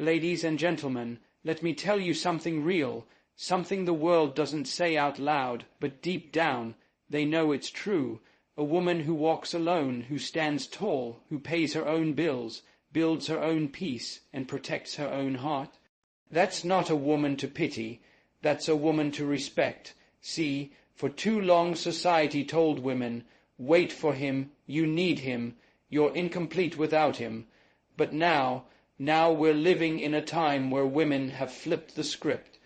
Ladies and gentlemen, let me tell you something real, something the world doesn't say out loud, but deep down, they know it's true. A woman who walks alone, who stands tall, who pays her own bills, builds her own peace, and protects her own heart. That's not a woman to pity, that's a woman to respect. See, for too long society told women, wait for him, you need him, you're incomplete without him. But now we're living in a time where women have flipped the script.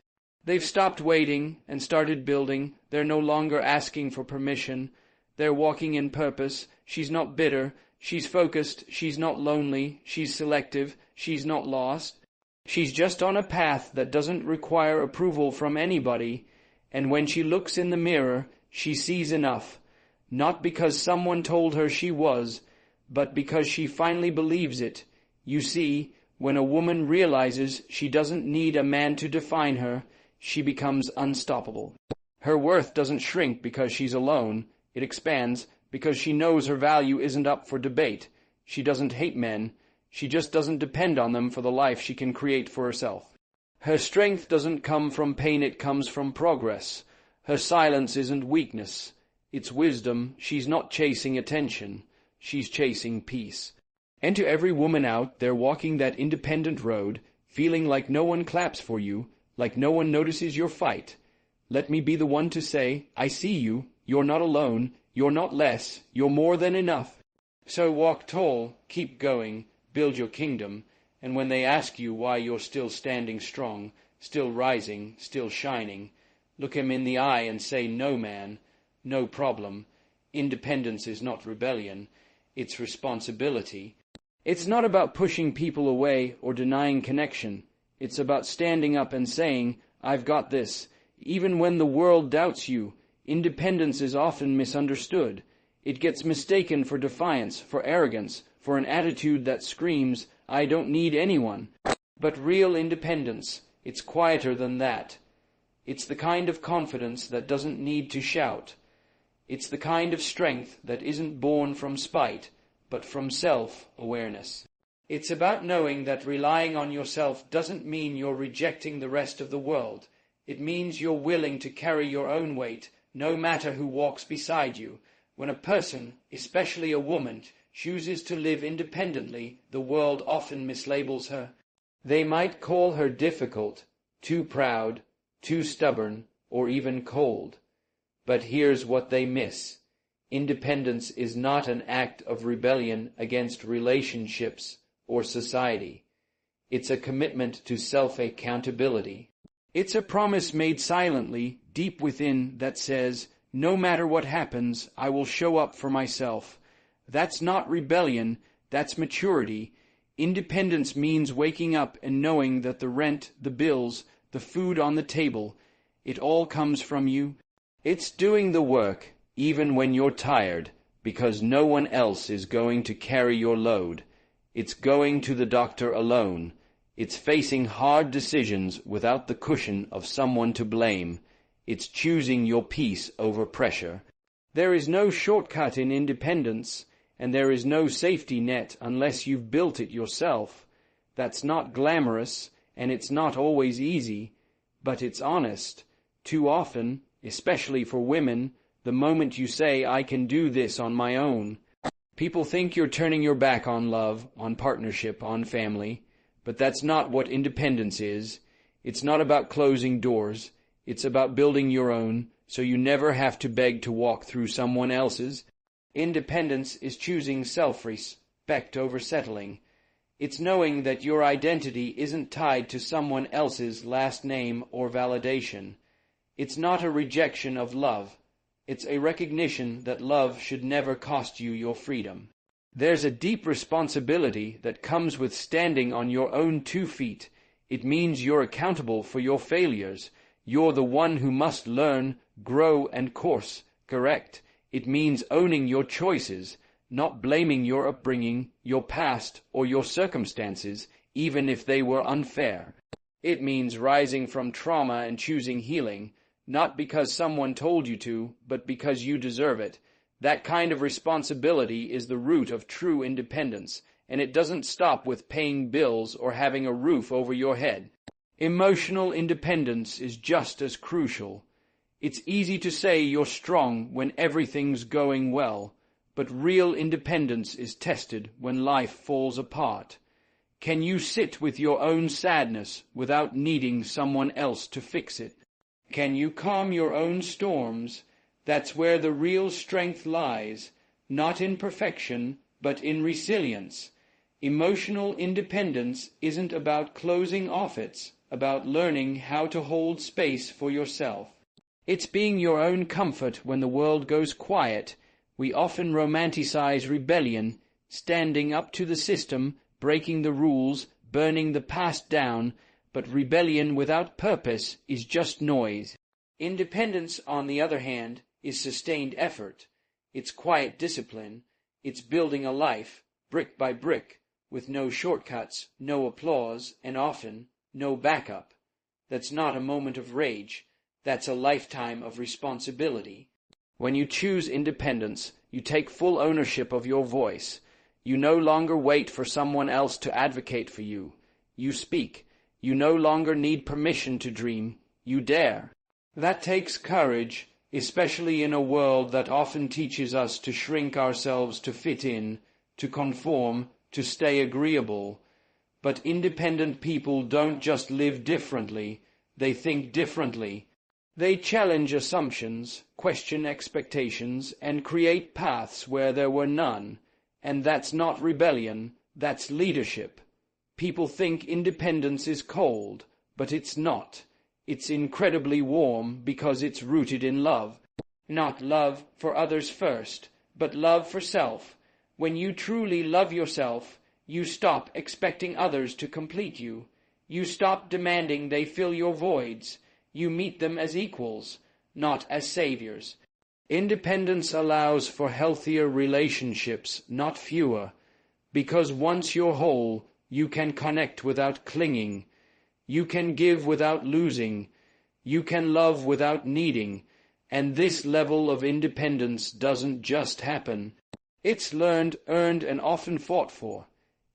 They've stopped waiting and started building. They're no longer asking for permission. They're walking in purpose. She's not bitter. She's focused. She's not lonely. She's selective. She's not lost. She's just on a path that doesn't require approval from anybody. And when she looks in the mirror, she sees enough. Not because someone told her she was, but because she finally believes it. You see, when a woman realizes she doesn't need a man to define her, she becomes unstoppable. Her worth doesn't shrink because she's alone. It expands because she knows her value isn't up for debate. She doesn't hate men. She just doesn't depend on them for the life she can create for herself. Her strength doesn't come from pain, it comes from progress. Her silence isn't weakness. It's wisdom. She's not chasing attention. She's chasing peace. And to every woman out there walking that independent road, feeling like no one claps for you, like no one notices your fight, let me be the one to say, I see you, you're not alone, you're not less, you're more than enough. So walk tall, keep going, build your kingdom, and when they ask you why you're still standing strong, still rising, still shining, look him in the eye and say, no man, no problem. Independence is not rebellion, it's responsibility. It's not about pushing people away or denying connection. It's about standing up and saying, I've got this. Even when the world doubts you, independence is often misunderstood. It gets mistaken for defiance, for arrogance, for an attitude that screams, I don't need anyone. But real independence, it's quieter than that. It's the kind of confidence that doesn't need to shout. It's the kind of strength that isn't born from spite, but from self-awareness. It's about knowing that relying on yourself doesn't mean you're rejecting the rest of the world. It means you're willing to carry your own weight, no matter who walks beside you. When a person, especially a woman, chooses to live independently, the world often mislabels her. They might call her difficult, too proud, too stubborn, or even cold. But here's what they miss. Independence is not an act of rebellion against relationships or society. It's a commitment to self-accountability. It's a promise made silently, deep within, that says, no matter what happens, I will show up for myself. That's not rebellion, that's maturity. Independence means waking up and knowing that the rent, the bills, the food on the table, it all comes from you. It's doing the work, even when you're tired, because no one else is going to carry your load. It's going to the doctor alone. It's facing hard decisions without the cushion of someone to blame. It's choosing your peace over pressure. There is no shortcut in independence, and there is no safety net unless you've built it yourself. That's not glamorous, and it's not always easy, but it's honest. Too often, especially for women, the moment you say, I can do this on my own, people think you're turning your back on love, on partnership, on family. But that's not what independence is. It's not about closing doors. It's about building your own, so you never have to beg to walk through someone else's. Independence is choosing self-respect over settling. It's knowing that your identity isn't tied to someone else's last name or validation. It's not a rejection of love. It's a recognition that love should never cost you your freedom. There's a deep responsibility that comes with standing on your own 2 feet. It means you're accountable for your failures. You're the one who must learn, grow, and course correct. It means owning your choices, not blaming your upbringing, your past, or your circumstances, even if they were unfair. It means rising from trauma and choosing healing, not because someone told you to, but because you deserve it. That kind of responsibility is the root of true independence, and it doesn't stop with paying bills or having a roof over your head. Emotional independence is just as crucial. It's easy to say you're strong when everything's going well, but real independence is tested when life falls apart. Can you sit with your own sadness without needing someone else to fix it? Can you calm your own storms? That's where the real strength lies, not in perfection, but in resilience. Emotional independence isn't about closing off, it's about learning how to hold space for yourself. It's being your own comfort when the world goes quiet. We often romanticize rebellion, standing up to the system, breaking the rules, burning the past down, but rebellion without purpose is just noise. Independence, on the other hand, is sustained effort. It's quiet discipline. It's building a life, brick by brick, with no shortcuts, no applause, and often no backup. That's not a moment of rage. That's a lifetime of responsibility. When you choose independence, you take full ownership of your voice. You no longer wait for someone else to advocate for you. You speak. You no longer need permission to dream. You dare. That takes courage, especially in a world that often teaches us to shrink ourselves to fit in, to conform, to stay agreeable. But independent people don't just live differently, they think differently. They challenge assumptions, question expectations, and create paths where there were none. And that's not rebellion, that's leadership. People think independence is cold, but it's not. It's incredibly warm because it's rooted in love. Not love for others first, but love for self. When you truly love yourself, you stop expecting others to complete you. You stop demanding they fill your voids. You meet them as equals, not as saviors. Independence allows for healthier relationships, not fewer, because once you're whole, you can connect without clinging. You can give without losing. You can love without needing. And this level of independence doesn't just happen. It's learned, earned, and often fought for.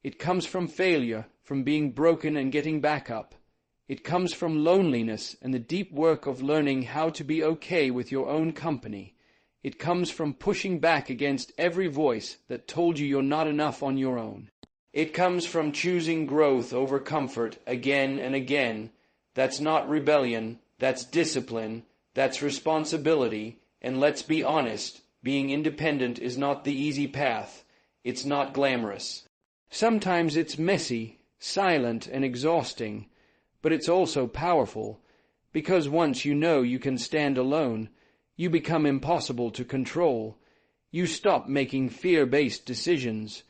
It comes from failure, from being broken and getting back up. It comes from loneliness and the deep work of learning how to be okay with your own company. It comes from pushing back against every voice that told you you're not enough on your own. It comes from choosing growth over comfort again and again. That's not rebellion, that's discipline, that's responsibility, and let's be honest, being independent is not the easy path. It's not glamorous. Sometimes it's messy, silent, and exhausting. But it's also powerful, because once you know you can stand alone, you become impossible to control. You stop making fear-based decisions.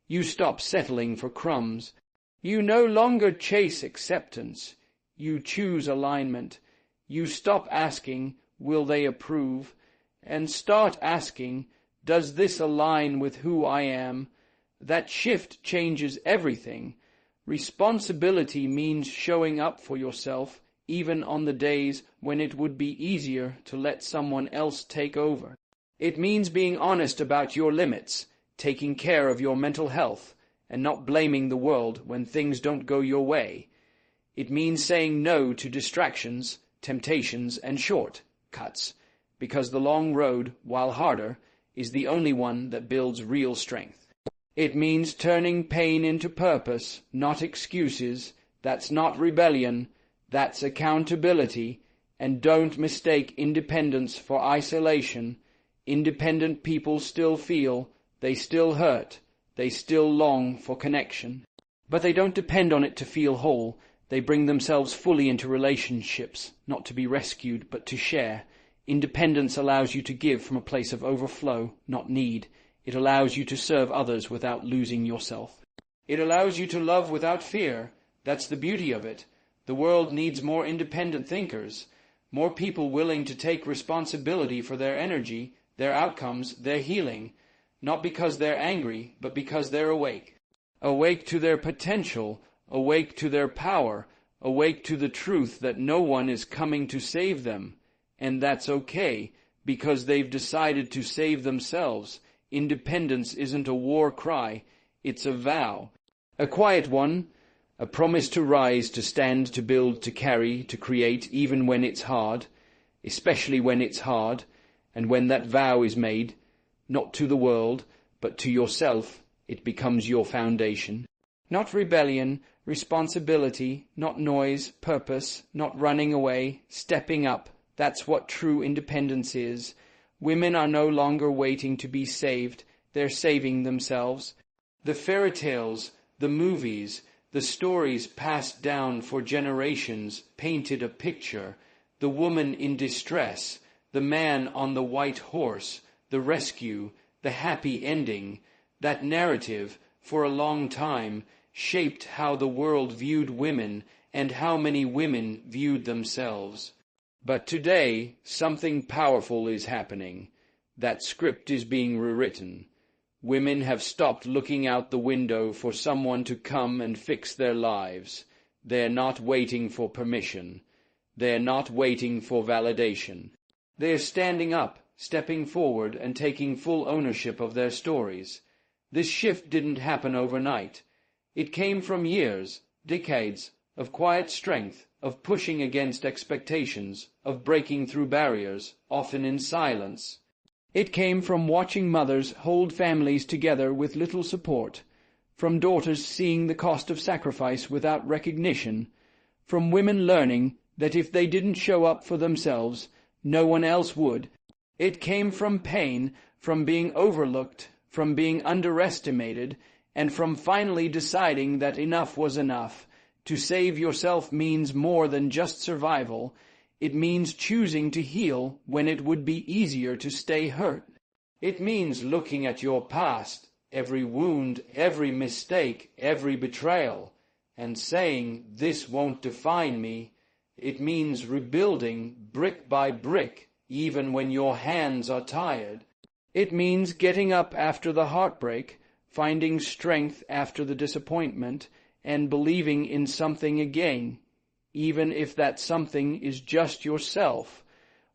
You stop settling for crumbs. You no longer chase acceptance. You choose alignment. You stop asking, will they approve? And start asking, does this align with who I am? That shift changes everything. Responsibility means showing up for yourself, even on the days when it would be easier to let someone else take over. It means being honest about your limits, taking care of your mental health, and not blaming the world when things don't go your way. It means saying no to distractions, temptations, and shortcuts, because the long road, while harder, is the only one that builds real strength. It means turning pain into purpose, not excuses. That's not rebellion, that's accountability. And don't mistake independence for isolation. Independent people still feel, they still hurt, they still long for connection. But they don't depend on it to feel whole. They bring themselves fully into relationships, not to be rescued, but to share. Independence allows you to give from a place of overflow, not need. It allows you to serve others without losing yourself. It allows you to love without fear. That's the beauty of it. The world needs more independent thinkers, more people willing to take responsibility for their energy, their outcomes, their healing, not because they're angry, but because they're awake. Awake to their potential, awake to their power, awake to the truth that no one is coming to save them. And that's okay, because they've decided to save themselves. Independence isn't a war cry. It's a vow. A quiet one, a promise to rise, to stand, to build, to carry, to create, even when it's hard, especially when it's hard, and when that vow is made, not to the world, but to yourself, it becomes your foundation. Not rebellion, responsibility, not noise, purpose, not running away, stepping up. That's what true independence is. Women are no longer waiting to be saved, they're saving themselves. The fairy tales, the movies, the stories passed down for generations painted a picture. The woman in distress, the man on the white horse, the rescue, the happy ending. That narrative, for a long time, shaped how the world viewed women and how many women viewed themselves. But today, something powerful is happening. That script is being rewritten. Women have stopped looking out the window for someone to come and fix their lives. They're not waiting for permission. They're not waiting for validation. They're standing up, stepping forward, and taking full ownership of their stories. This shift didn't happen overnight. It came from years, decades, of quiet strength, of pushing against expectations, of breaking through barriers, often in silence. It came from watching mothers hold families together with little support, from daughters seeing the cost of sacrifice without recognition, from women learning that if they didn't show up for themselves, no one else would. It came from pain, from being overlooked, from being underestimated, and from finally deciding that enough was enough. To save yourself means more than just survival. It means choosing to heal when it would be easier to stay hurt. It means looking at your past, every wound, every mistake, every betrayal, and saying, "This won't define me." It means rebuilding brick by brick, even when your hands are tired. It means getting up after the heartbreak, finding strength after the disappointment, and believing in something again, even if that something is just yourself.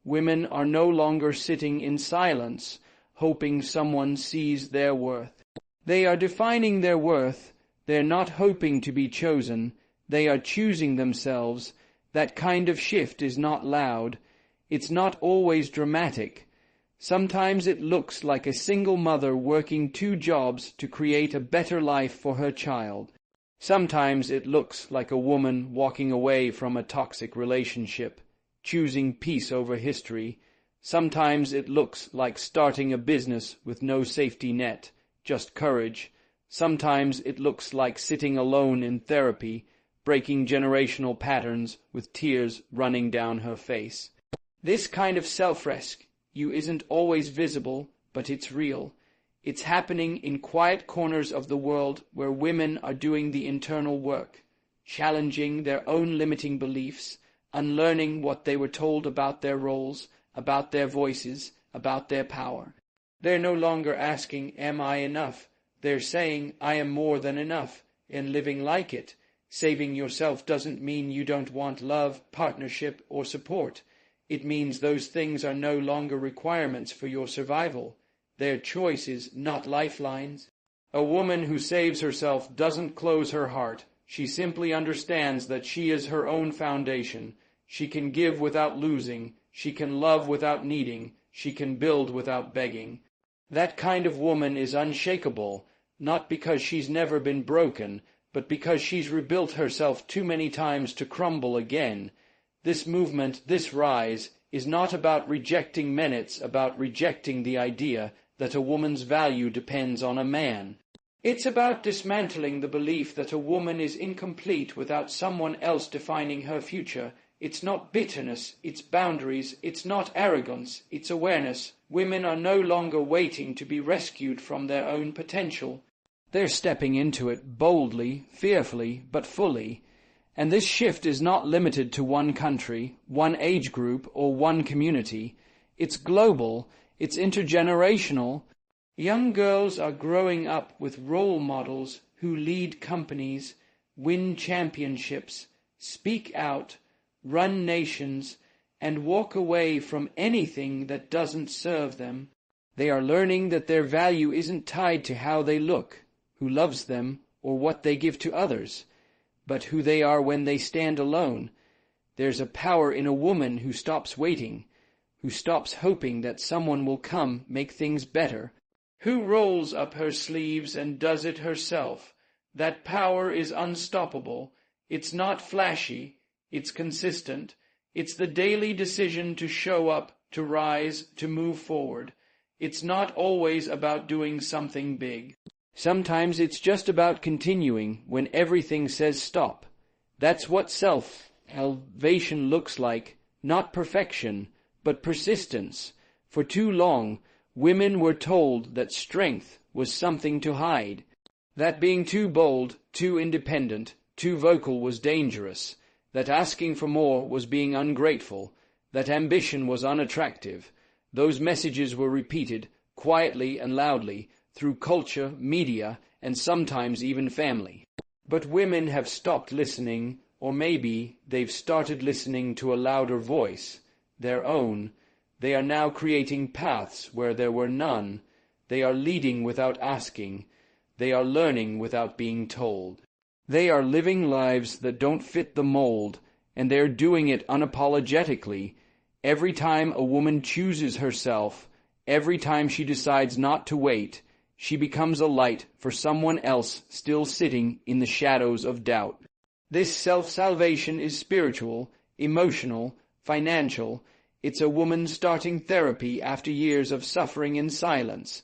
Women are no longer sitting in silence, hoping someone sees their worth. They are defining their worth. They're not hoping to be chosen. They are choosing themselves. That kind of shift is not loud. It's not always dramatic. Sometimes it looks like a single mother working 2 jobs to create a better life for her child. Sometimes it looks like a woman walking away from a toxic relationship, choosing peace over history. Sometimes it looks like starting a business with no safety net, just courage. Sometimes it looks like sitting alone in therapy, breaking generational patterns with tears running down her face. This kind of self-rescue isn't always visible, but it's real. It's happening in quiet corners of the world where women are doing the internal work, challenging their own limiting beliefs, unlearning what they were told about their roles, about their voices, about their power. They're no longer asking, "Am I enough?" They're saying, "I am more than enough," and living like it. Saving yourself doesn't mean you don't want love, partnership, or support. It means those things are no longer requirements for your survival. They're choices, not lifelines. A woman who saves herself doesn't close her heart. She simply understands that she is her own foundation. She can give without losing. She can love without needing. She can build without begging. That kind of woman is unshakable, not because she's never been broken, but because she's rebuilt herself too many times to crumble again. This movement, this rise, is not about rejecting men, it's about rejecting the idea that a woman's value depends on a man. It's about dismantling the belief that a woman is incomplete without someone else defining her future. It's not bitterness, it's boundaries, it's not arrogance, it's awareness. Women are no longer waiting to be rescued from their own potential. They're stepping into it boldly, fearfully, but fully. And this shift is not limited to one country, one age group, or one community. It's global, it's intergenerational. Young girls are growing up with role models who lead companies, win championships, speak out, run nations, and walk away from anything that doesn't serve them. They are learning that their value isn't tied to how they look, who loves them, or what they give to others, but who they are when they stand alone. There's a power in a woman who stops waiting, who stops hoping that someone will come make things better, who rolls up her sleeves and does it herself. That power is unstoppable. It's not flashy, it's consistent. It's the daily decision to show up, to rise, to move forward. It's not always about doing something big. Sometimes it's just about continuing when everything says stop. That's what self-elevation looks like, not perfection, but persistence. For too long, women were told that strength was something to hide, that being too bold, too independent, too vocal was dangerous, that asking for more was being ungrateful, that ambition was unattractive. Those messages were repeated, quietly and loudly, through culture, media, and sometimes even family. But women have stopped listening, or maybe they've started listening to a louder voice, their own. They are now creating paths where there were none. They are leading without asking. They are learning without being told. They are living lives that don't fit the mold, and they're doing it unapologetically. Every time a woman chooses herself, every time she decides not to wait, she becomes a light for someone else still sitting in the shadows of doubt. This self-salvation is spiritual, emotional, financial. It's a woman starting therapy after years of suffering in silence.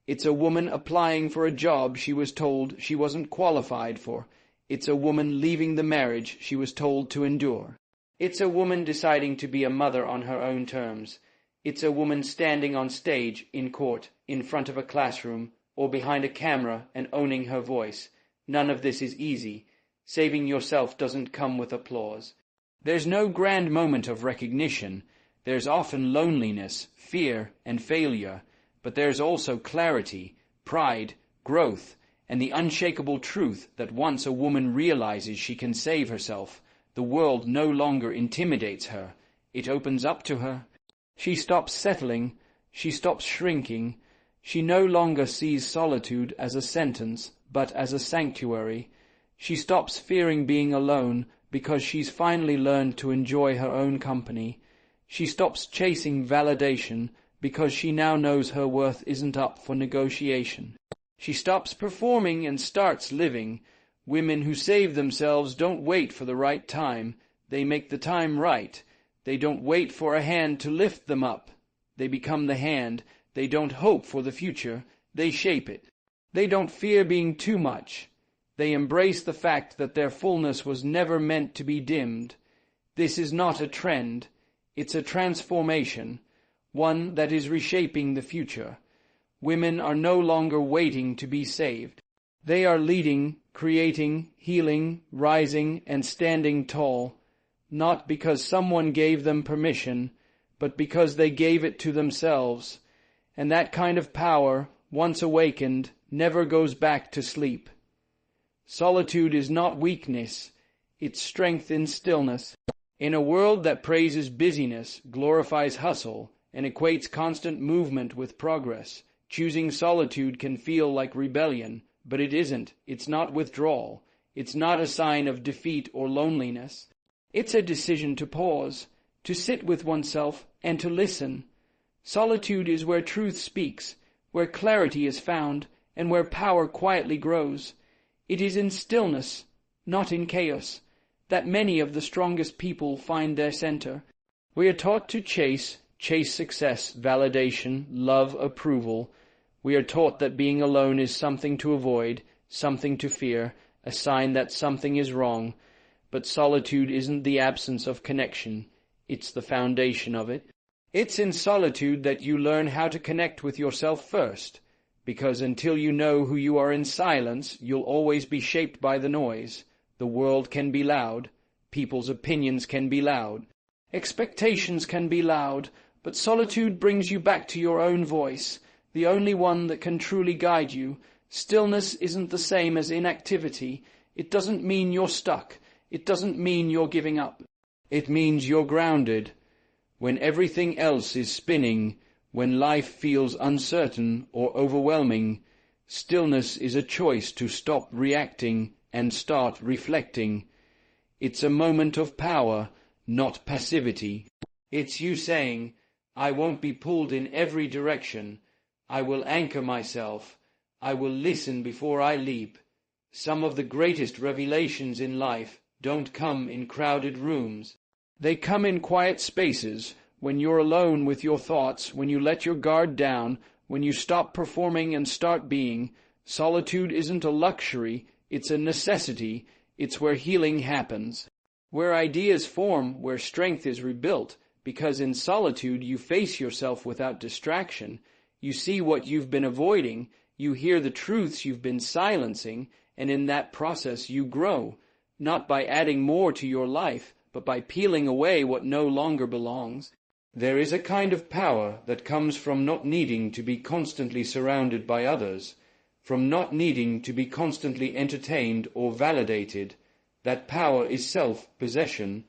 It's a woman applying for a job she was told she wasn't qualified for. It's a woman leaving the marriage she was told to endure. It's a woman deciding to be a mother on her own terms. It's a woman standing on stage, in court, in front of a classroom, or behind a camera and owning her voice. None of this is easy. Saving yourself doesn't come with applause. There's no grand moment of recognition. There's often loneliness, fear, and failure. But there's also clarity, pride, growth, and the unshakable truth that once a woman realizes she can save herself, the world no longer intimidates her. It opens up to her. She stops settling. She stops shrinking. She no longer sees solitude as a sentence, but as a sanctuary. She stops fearing being alone because she's finally learned to enjoy her own company. She stops chasing validation because she now knows her worth isn't up for negotiation. She stops performing and starts living. Women who save themselves don't wait for the right time. They make the time right. They don't wait for a hand to lift them up. They become the hand. They don't hope for the future. They shape it. They don't fear being too much. They embrace the fact that their fullness was never meant to be dimmed. This is not a trend. It's a transformation, one that is reshaping the future. Women are no longer waiting to be saved. They are leading, creating, healing, rising, and standing tall, not because someone gave them permission, but because they gave it to themselves. And that kind of power, once awakened, never goes back to sleep. Solitude is not weakness, it's strength in stillness. In a world that praises busyness, glorifies hustle, and equates constant movement with progress, choosing solitude can feel like rebellion, but it isn't. It's not withdrawal. It's not a sign of defeat or loneliness. It's a decision to pause, to sit with oneself, and to listen. Solitude is where truth speaks, where clarity is found, and where power quietly grows. It is in stillness, not in chaos, that many of the strongest people find their center. We are taught to chase success, validation, love, approval. We are taught that being alone is something to avoid, something to fear, a sign that something is wrong. But solitude isn't the absence of connection. It's the foundation of it. It's in solitude that you learn how to connect with yourself first, because until you know who you are in silence, you'll always be shaped by the noise. The world can be loud. People's opinions can be loud. Expectations can be loud, but solitude brings you back to your own voice, the only one that can truly guide you. Stillness isn't the same as inactivity. It doesn't mean you're stuck. It doesn't mean you're giving up. It means you're grounded. When everything else is spinning, when life feels uncertain or overwhelming, Stillness is a choice to stop reacting and start reflecting. It's a moment of power, not passivity. It's you saying, I won't be pulled in every direction. I will anchor myself. I will listen before I leap. Some of the greatest revelations in life don't come in crowded rooms. They come in quiet spaces, when you're alone with your thoughts, when you let your guard down, when you stop performing and start being. Solitude isn't a luxury, it's a necessity. It's where healing happens, where ideas form, where strength is rebuilt, because in solitude you face yourself without distraction. You see what you've been avoiding, you hear the truths you've been silencing, and in that process you grow, not by adding more to your life, but by peeling away what no longer belongs. There is a kind of power that comes from not needing to be constantly surrounded by others, from not needing to be constantly entertained or validated. That power is self-possession.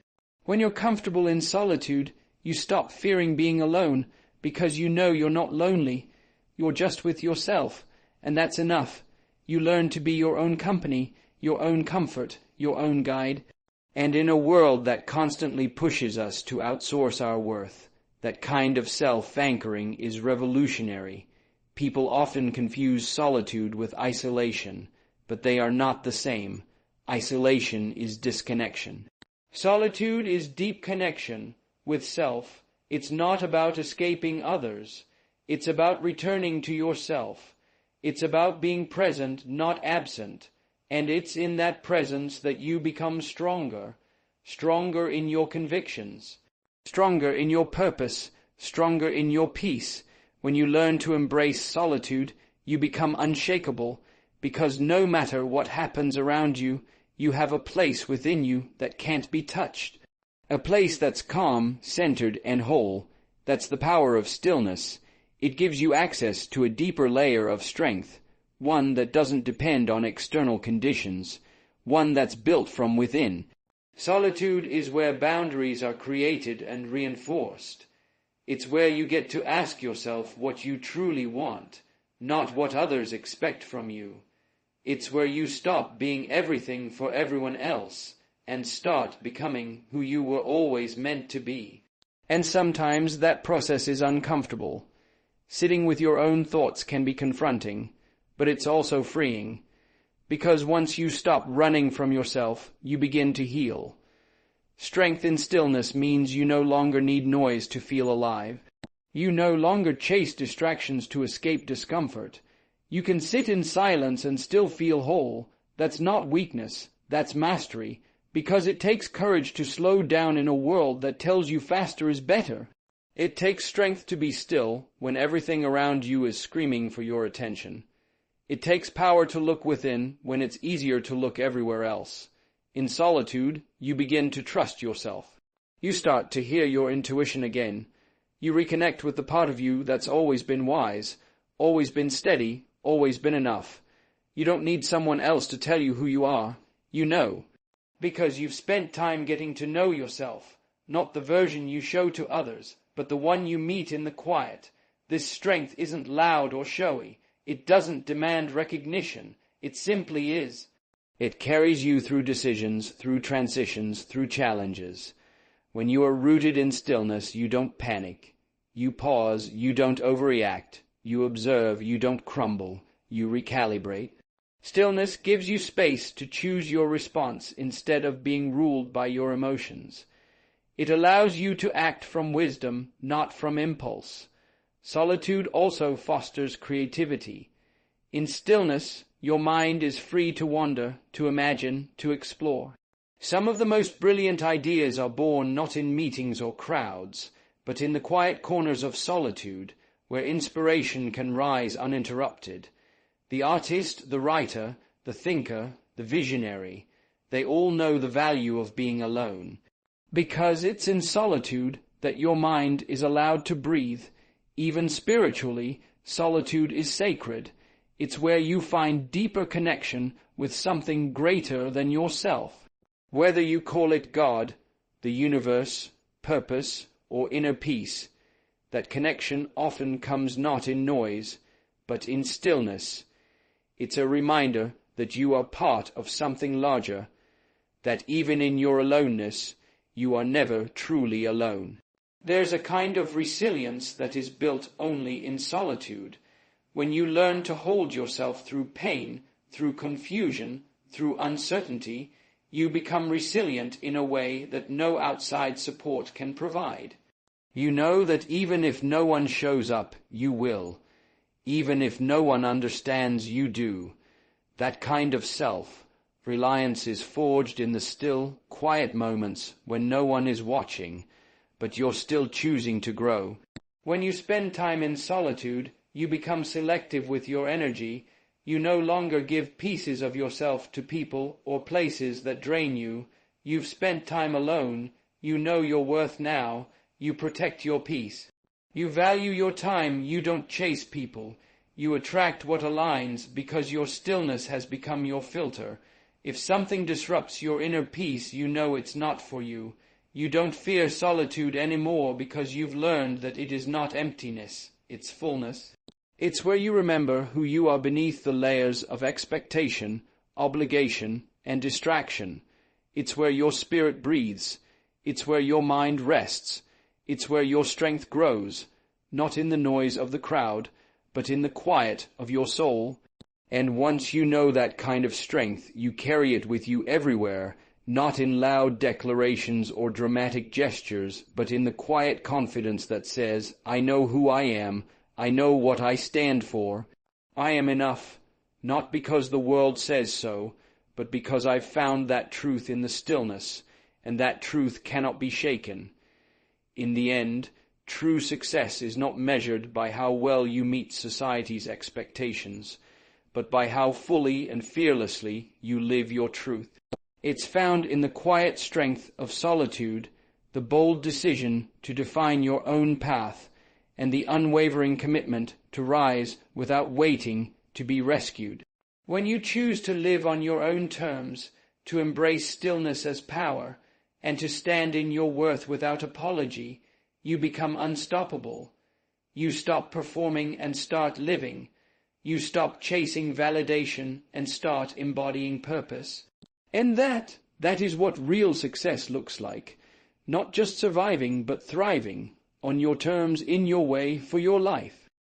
When you're comfortable in solitude, you stop fearing being alone, because you know you're not lonely. You're just with yourself, and that's enough. You learn to be your own company, your own comfort, your own guide. And in a world that constantly pushes us to outsource our worth, that kind of self-anchoring is revolutionary. People often confuse solitude with isolation, but they are not the same. Isolation is disconnection. Solitude is deep connection with self. It's not about escaping others. It's about returning to yourself. It's about being present, not absent. And it's in that presence that you become stronger. Stronger in your convictions. Stronger in your purpose. Stronger in your peace. When you learn to embrace solitude, you become unshakable, because no matter what happens around you, you have a place within you that can't be touched. A place that's calm, centered, and whole. That's the power of stillness. It gives you access to a deeper layer of strength, one that doesn't depend on external conditions, one that's built from within. Solitude is where boundaries are created and reinforced. It's where you get to ask yourself what you truly want, not what others expect from you. It's where you stop being everything for everyone else and start becoming who you were always meant to be. And sometimes that process is uncomfortable. Sitting with your own thoughts can be confronting, but it's also freeing, because once you stop running from yourself, you begin to heal. Strength in stillness means you no longer need noise to feel alive. You no longer chase distractions to escape discomfort. You can sit in silence and still feel whole. That's not weakness, that's mastery, because it takes courage to slow down in a world that tells you faster is better. It takes strength to be still when everything around you is screaming for your attention. It takes power to look within when it's easier to look everywhere else. In solitude, you begin to trust yourself. You start to hear your intuition again. You reconnect with the part of you that's always been wise, always been steady, always been enough. You don't need someone else to tell you who you are. You know. Because you've spent time getting to know yourself, not the version you show to others, but the one you meet in the quiet. This strength isn't loud or showy. It doesn't demand recognition. It simply is. It carries you through decisions, through transitions, through challenges. When you are rooted in stillness, you don't panic. You pause, you don't overreact. You observe, you don't crumble. You recalibrate. Stillness gives you space to choose your response instead of being ruled by your emotions. It allows you to act from wisdom, not from impulse. Solitude also fosters creativity. In stillness, your mind is free to wander, to imagine, to explore. Some of the most brilliant ideas are born not in meetings or crowds, but in the quiet corners of solitude, where inspiration can rise uninterrupted. The artist, the writer, the thinker, the visionary, they all know the value of being alone, because it's in solitude that your mind is allowed to breathe. Even spiritually, solitude is sacred. It's where you find deeper connection with something greater than yourself. Whether you call it God, the universe, purpose, or inner peace, that connection often comes not in noise, but in stillness. It's a reminder that you are part of something larger, that even in your aloneness, you are never truly alone. There's a kind of resilience that is built only in solitude. When you learn to hold yourself through pain, through confusion, through uncertainty, you become resilient in a way that no outside support can provide. You know that even if no one shows up, you will. Even if no one understands, you do. That kind of self-reliance is forged in the still, quiet moments when no one is watching, but you're still choosing to grow. When you spend time in solitude, you become selective with your energy. You no longer give pieces of yourself to people or places that drain you. You've spent time alone. You know your worth now. You protect your peace. You value your time. You don't chase people. You attract what aligns because your stillness has become your filter. If something disrupts your inner peace, you know it's not for you. You don't fear solitude anymore because you've learned that it is not emptiness, it's fullness. It's where you remember who you are beneath the layers of expectation, obligation, and distraction. It's where your spirit breathes. It's where your mind rests. It's where your strength grows, not in the noise of the crowd, but in the quiet of your soul. And once you know that kind of strength, you carry it with you everywhere, not in loud declarations or dramatic gestures, but in the quiet confidence that says, I know who I am, I know what I stand for, I am enough, not because the world says so, but because I've found that truth in the stillness, and that truth cannot be shaken. In the end, true success is not measured by how well you meet society's expectations, but by how fully and fearlessly you live your truth. It's found in the quiet strength of solitude, the bold decision to define your own path, and the unwavering commitment to rise without waiting to be rescued. When you choose to live on your own terms, to embrace stillness as power, and to stand in your worth without apology, you become unstoppable. You stop performing and start living. You stop chasing validation and start embodying purpose. And that is what real success looks like. Not just surviving, but thriving, on your terms, in your way, for your life.